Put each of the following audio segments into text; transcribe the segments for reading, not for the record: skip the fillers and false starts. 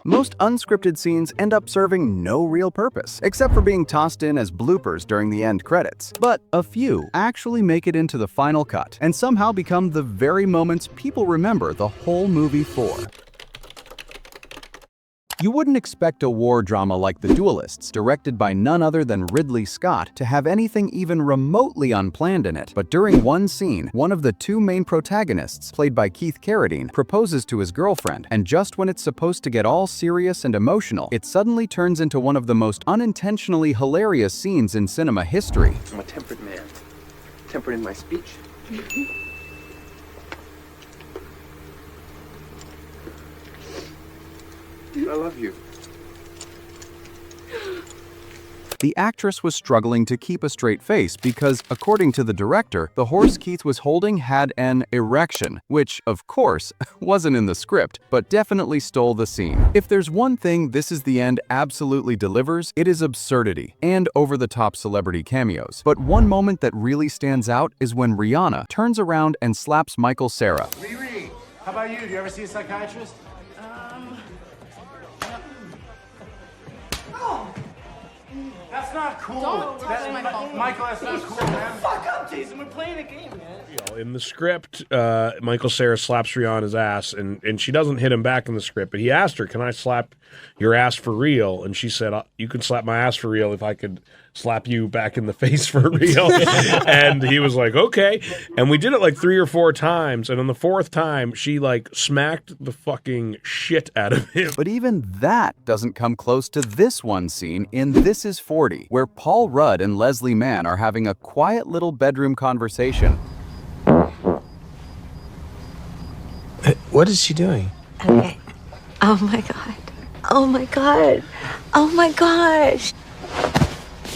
Most unscripted scenes end up serving no real purpose, except for being tossed in as bloopers during the end credits. But a few actually make it into the final cut, and somehow become the very moments people remember the whole movie for. You wouldn't expect a war drama like The Duelists, directed by none other than Ridley Scott, to have anything even remotely unplanned in it. But during one scene, one of the two main protagonists, played by Keith Carradine, proposes to his girlfriend, and just when it's supposed to get all serious and emotional, it suddenly turns into one of the most unintentionally hilarious scenes in cinema history. I'm a tempered man. Tempered in my speech. I love you. The actress was struggling to keep a straight face because, according to the director, the horse Keith was holding had an erection, which, of course, wasn't in the script, but definitely stole the scene. If there's one thing This Is the End absolutely delivers, it is absurdity and over-the-top celebrity cameos. But one moment that really stands out is when Rihanna turns around and slaps Michael Cera. Riri, how about you? Do you ever see a psychiatrist? That's not cool. Don't touch my phone. Michael, that's not cool, man. Fuck up, Jason. We're playing a game, man. In the script, Michael Cera slaps Rihanna's ass, and she doesn't hit him back in the script, but he asked her, "Can I slap your ass for real?" And she said, "You can slap my ass for real if I could slap you back in the face for real." And he was like, "Okay." And we did it like 3 or 4 times, and on the 4th time, she like smacked the fucking shit out of him. But even that doesn't come close to this one scene in This Is 40, where Paul Rudd and Leslie Mann are having a quiet little bedroom conversation. What is she doing? Okay. Oh my god. Oh my god. Oh my gosh.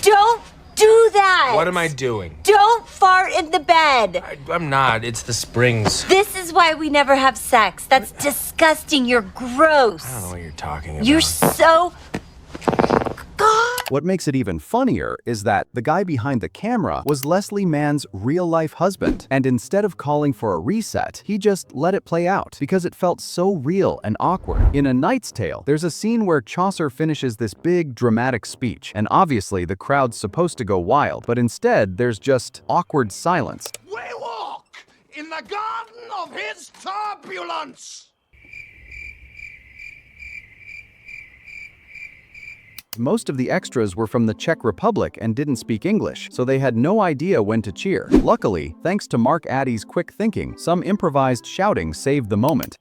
Don't do that! What am I doing? Don't fart in the bed! I'm not. It's the springs. This is why we never have sex. That's disgusting. You're gross. I don't know what you're talking about. You're so... God. What makes it even funnier is that the guy behind the camera was Leslie Mann's real-life husband, and instead of calling for a reset, he just let it play out because it felt so real and awkward. In A Knight's Tale, there's a scene where Chaucer finishes this big, dramatic speech, and obviously the crowd's supposed to go wild, but instead there's just awkward silence. We walk in the garden of his turbulence. Most of the extras were from the Czech Republic and didn't speak English, so they had no idea when to cheer. Luckily, thanks to Mark Addy's quick thinking, some improvised shouting saved the moment.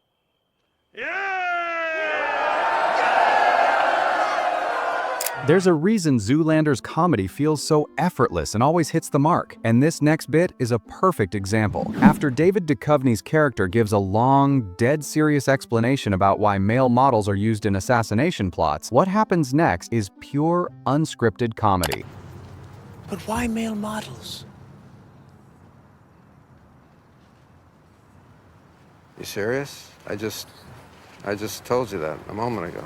There's a reason Zoolander's comedy feels so effortless and always hits the mark, and this next bit is a perfect example. After David Duchovny's character gives a long, dead serious explanation about why male models are used in assassination plots, what happens next is pure, unscripted comedy. But why male models? You serious? I just told you that a moment ago.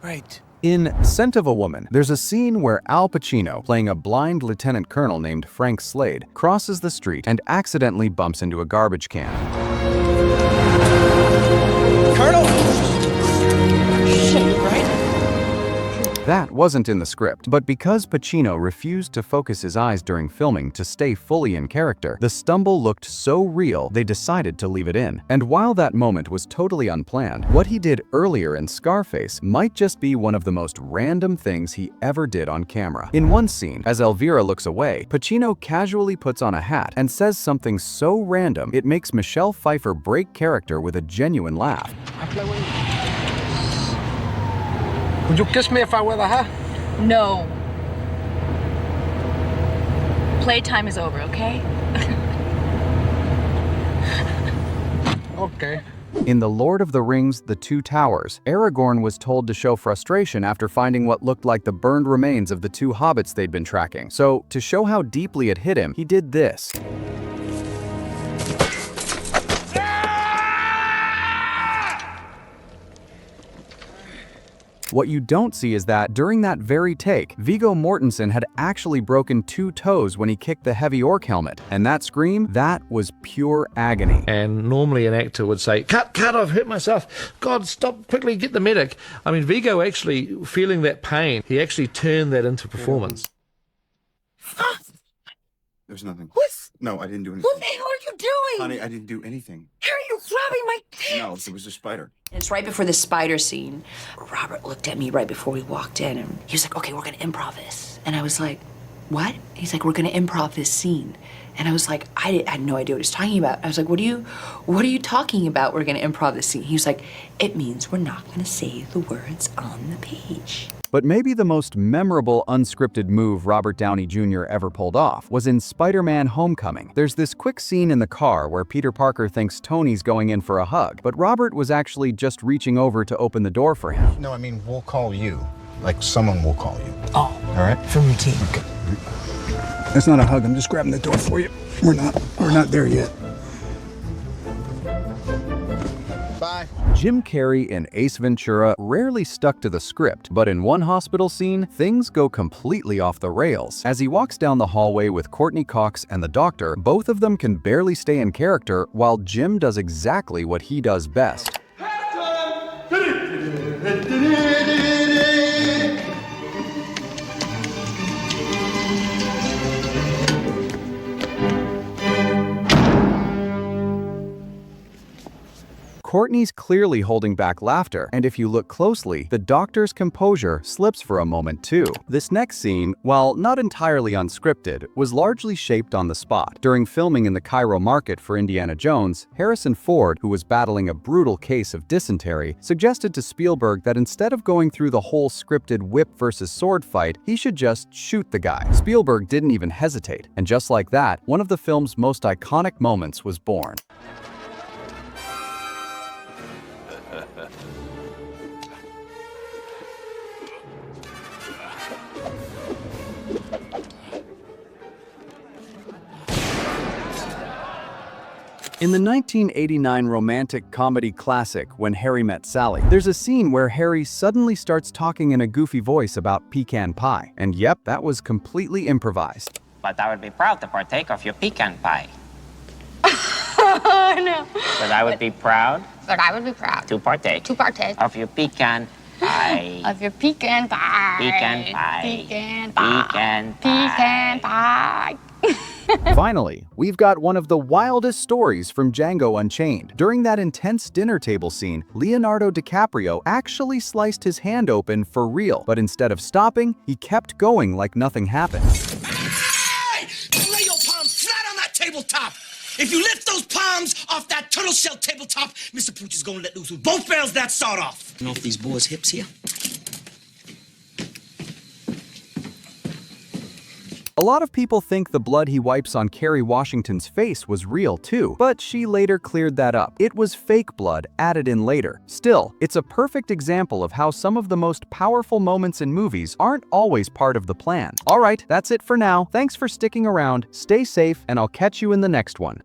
Right. In Scent of a Woman, there's a scene where Al Pacino, playing a blind lieutenant colonel named Frank Slade, crosses the street and accidentally bumps into a garbage can. Colonel! Shit, right? That wasn't in the script, but because Pacino refused to focus his eyes during filming to stay fully in character, the stumble looked so real they decided to leave it in. And while that moment was totally unplanned, what he did earlier in Scarface might just be one of the most random things he ever did on camera. In one scene, as Elvira looks away, Pacino casually puts on a hat and says something so random it makes Michelle Pfeiffer break character with a genuine laugh. Would you kiss me if I wear the hat? No. Playtime is over, okay? Okay. In The Lord of the Rings: The Two Towers, Aragorn was told to show frustration after finding what looked like the burned remains of the 2 hobbits they'd been tracking. So, to show how deeply it hit him, he did this. What you don't see is that during that very take, Viggo Mortensen had actually broken 2 toes when he kicked the heavy orc helmet, and that scream, that was pure agony. And normally an actor would say, cut, I've hurt myself. God, stop, quickly, get the medic. I mean, Viggo actually, feeling that pain, he actually turned that into performance. There's nothing. What? No, I didn't do anything. What the hell are you doing? Honey, I didn't do anything. Harry, you're grabbing my No, pants. it was a spider. It's right before the spider scene. Robert looked at me right before we walked in, and he was like, okay, we're gonna improv this. And I was like, what? He's like, we're gonna improv this scene. And I was like, I had no idea what he was talking about. I was like, what are you talking about? We're gonna improv this scene. He was like, it means we're not gonna say the words on the page. But maybe the most memorable unscripted move Robert Downey Jr. ever pulled off was in Spider-Man: Homecoming. There's this quick scene in the car where Peter Parker thinks Tony's going in for a hug, but Robert was actually just reaching over to open the door for him. No, I mean, we'll call you. Like, someone will call you. Oh, All right? from your team. Okay. That's not a hug. I'm just grabbing the door for you. We're not there yet. Bye. Jim Carrey in Ace Ventura rarely stuck to the script, but in one hospital scene, things go completely off the rails. As he walks down the hallway with Courtney Cox and the doctor, both of them can barely stay in character, while Jim does exactly what he does best. Courtney's clearly holding back laughter, and if you look closely, the doctor's composure slips for a moment too. This next scene, while not entirely unscripted, was largely shaped on the spot. During filming in the Cairo market for Indiana Jones, Harrison Ford, who was battling a brutal case of dysentery, suggested to Spielberg that instead of going through the whole scripted whip versus sword fight, he should just shoot the guy. Spielberg didn't even hesitate, and just like that, one of the film's most iconic moments was born. In the 1989 romantic comedy classic When Harry Met Sally, there's a scene where Harry suddenly starts talking in a goofy voice about pecan pie. And yep, that was completely improvised. But I would be proud to partake of your pecan pie. Oh, no. But I would be proud But I would be proud to partake to partake of your pecan pie. of your pecan pie. Pecan pie. Pecan pie. Pecan pie. Pecan pie. Finally, we've got one of the wildest stories from Django Unchained. During that intense dinner table scene, Leonardo DiCaprio actually sliced his hand open for real, but instead of stopping, he kept going like nothing happened. Hey! Lay your palms flat on that tabletop. If you lift those palms off that turtle shell tabletop, Mr. Pooch is gonna let loose with both barrels that sawed off. You know, these boys' hips here. A lot of people think the blood he wipes on Kerry Washington's face was real too, but she later cleared that up. It was fake blood added in later. Still, it's a perfect example of how some of the most powerful moments in movies aren't always part of the plan. Alright, that's it for now. Thanks for sticking around, stay safe, and I'll catch you in the next one.